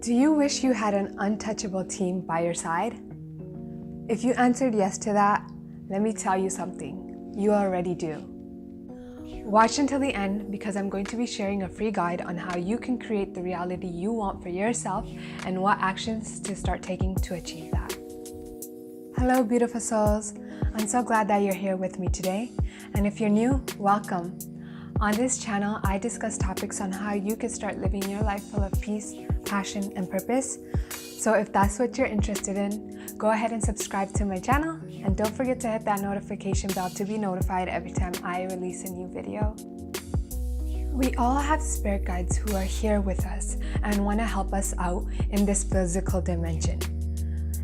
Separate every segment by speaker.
Speaker 1: Do you wish you had an untouchable team by your side? If you answered yes to that, let me tell you something. You already do. Watch until the end because I'm going to be sharing a free guide on how you can create the reality you want for yourself and what actions to start taking to achieve that. Hello, beautiful souls. I'm so glad that you're here with me today. And if you're new, welcome. On this channel, I discuss topics on how you can start living your life full of peace, passion, and purpose. So if that's what you're interested in, go ahead and subscribe to my channel, and don't forget to hit that notification bell to be notified every time I release a new video. We all have spirit guides who are here with us and want to help us out in this physical dimension.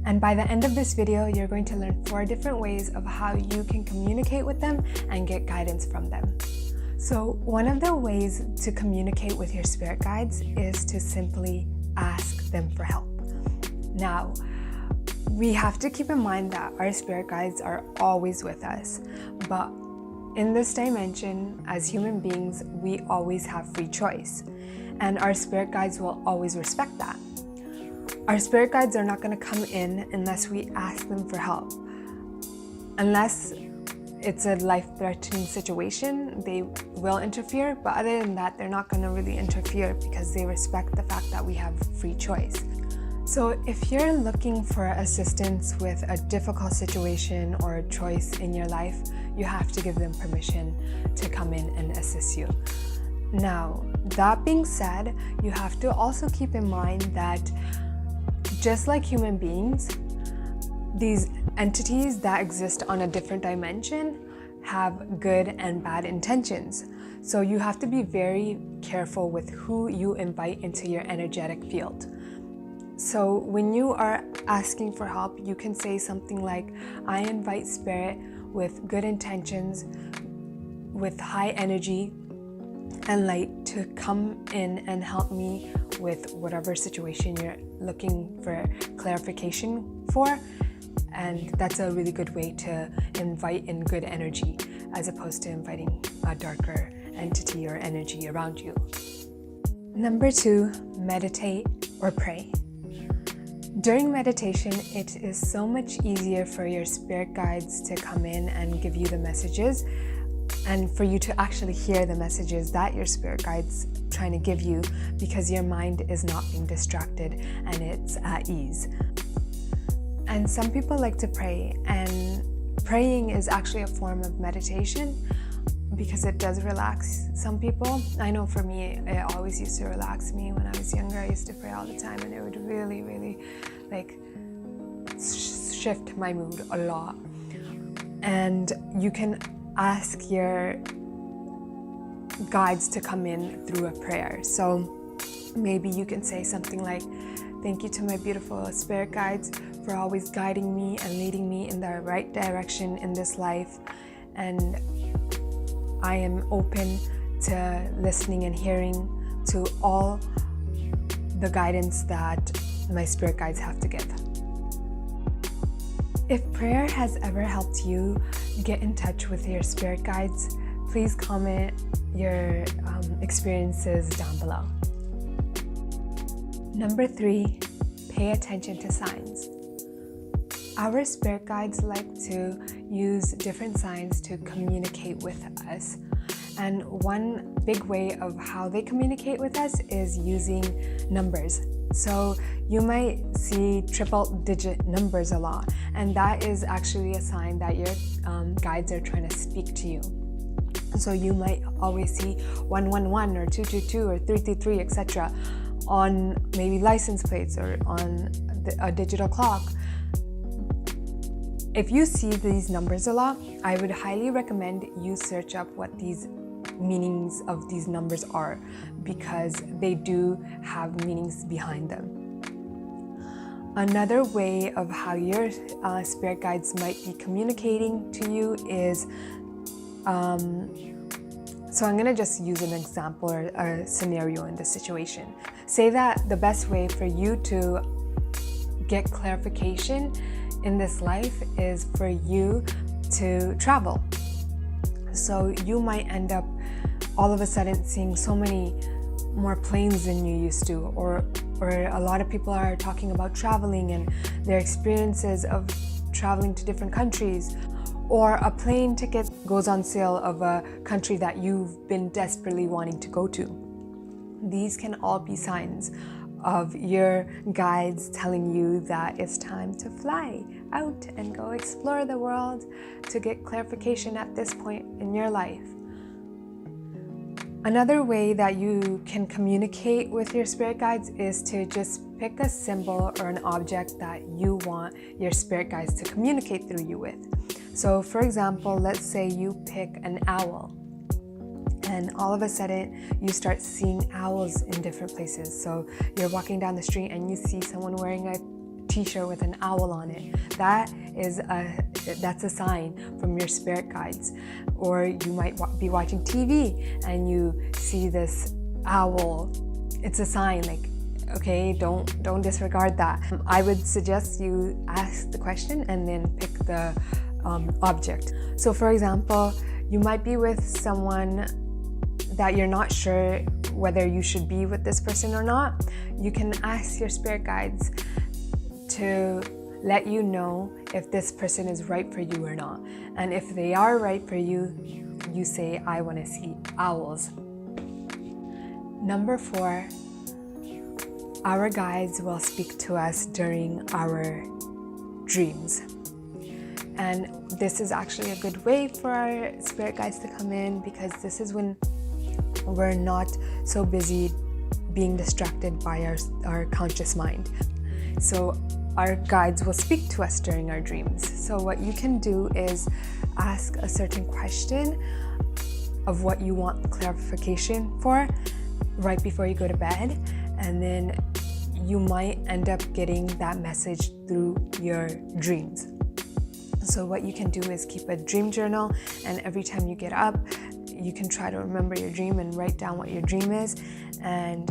Speaker 1: And by the end of this video, you're going to learn 4 different ways of how you can communicate with them and get guidance from them. So one of the ways to communicate with your spirit guides is to simply ask them for help. Now, we have to keep in mind that our spirit guides are always with us, but in this dimension, as human beings, we always have free choice, and our spirit guides will always respect that. Our spirit guides are not going to come in unless we ask them for help. Unless it's a life-threatening situation, they will interfere, but other than that, they're not going to really interfere because they respect the fact that we have free choice. So if you're looking for assistance with a difficult situation or a choice in your life, you have to give them permission to come in and assist you. Now, that being said, you have to also keep in mind that just like human beings, these entities that exist on a different dimension have good and bad intentions. So you have to be very careful with who you invite into your energetic field. So when you are asking for help, you can say something like, I invite spirit with good intentions, with high energy and light to come in and help me with whatever situation you're looking for clarification for. And that's a really good way to invite in good energy as opposed to inviting a darker entity or energy around you. Number 2, meditate or pray. During meditation, it is so much easier for your spirit guides to come in and give you the messages and for you to actually hear the messages that your spirit guides trying to give you because your mind is not being distracted and it's at ease. And some people like to pray, and praying is actually a form of meditation because it does relax some people. I know for me, it always used to relax me. When I was younger, I used to pray all the time, and it would really, really shift my mood a lot. And you can ask your guides to come in through a prayer. So maybe you can say something like, thank you to my beautiful spirit guides for always guiding me and leading me in the right direction in this life. And I am open to listening and hearing to all the guidance that my spirit guides have to give. If prayer has ever helped you get in touch with your spirit guides, please comment your experiences down below. Number 3, pay attention to signs. Our spirit guides like to use different signs to communicate with us. And one big way of how they communicate with us is using numbers. So you might see triple-digit numbers a lot, and that is actually a sign that your guides are trying to speak to you. So you might always see 111 or 222 or 333, etc. on maybe license plates or on a digital clock. If you see these numbers a lot, I would highly recommend you search up what these meanings of these numbers are, because they do have meanings behind them. Another way of how your spirit guides might be communicating to you is, so I'm gonna just use an example or a scenario in this situation. Say that the best way for you to get clarification in this life is for you to travel. So you might end up all of a sudden seeing so many more planes than you used to, or a lot of people are talking about traveling and their experiences of traveling to different countries, or a plane ticket goes on sale of a country that you've been desperately wanting to go to. These can all be signs of your guides telling you that it's time to fly out and go explore the world to get clarification at this point in your life. Another way that you can communicate with your spirit guides is to just pick a symbol or an object that you want your spirit guides to communicate through you with. So for example, let's say you pick an owl, and all of a sudden you start seeing owls in different places. So you're walking down the street and you see someone wearing a t-shirt with an owl on it. That's a sign from your spirit guides. Or you might be watching TV and you see this owl. It's a sign, like, okay, don't disregard that. I would suggest you ask the question and then pick the object. So for example, you might be with someone that you're not sure whether you should be with this person or not. You can ask your spirit guides to let you know if this person is right for you or not. And if they are right for you, you say, I want to see owls. Number 4, our guides will speak to us during our dreams. And this is actually a good way for our spirit guides to come in, because this is when we're not so busy being distracted by our conscious mind. So our guides will speak to us during our dreams. So what you can do is ask a certain question of what you want clarification for right before you go to bed, and then you might end up getting that message through your dreams. So what you can do is keep a dream journal, and every time you get up, you can try to remember your dream and write down what your dream is, and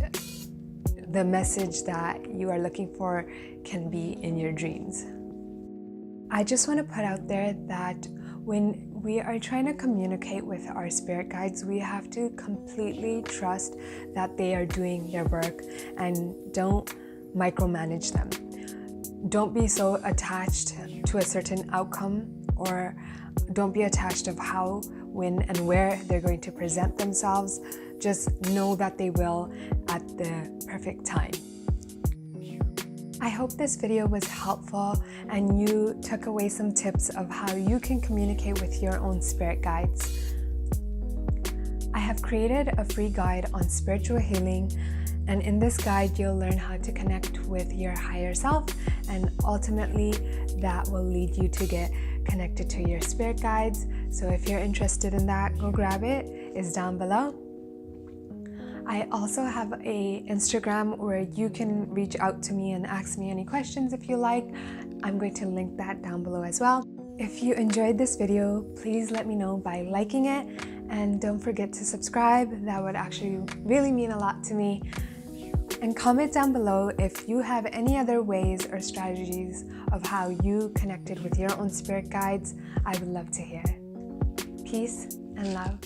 Speaker 1: the message that you are looking for can be in your dreams. I just want to put out there that when we are trying to communicate with our spirit guides, we have to completely trust that they are doing their work, and don't micromanage them. Don't be so attached to a certain outcome, or don't be attached of how, when, and where they're going to present themselves. Just know that they will at the perfect time. I hope this video was helpful and you took away some tips of how you can communicate with your own spirit guides. I have created a free guide on spiritual healing, and in this guide you'll learn how to connect with your higher self, and ultimately that will lead you to get connected to your spirit guides. So if you're interested in that, go grab it. It's down below. I also have a Instagram where you can reach out to me and ask me any questions if you like. I'm going to link that down below as well. If you enjoyed this video, please let me know by liking it, and don't forget to subscribe. That would actually really mean a lot to me. And comment down below if you have any other ways or strategies of how you connected with your own spirit guides. I would love to hear. Peace and love.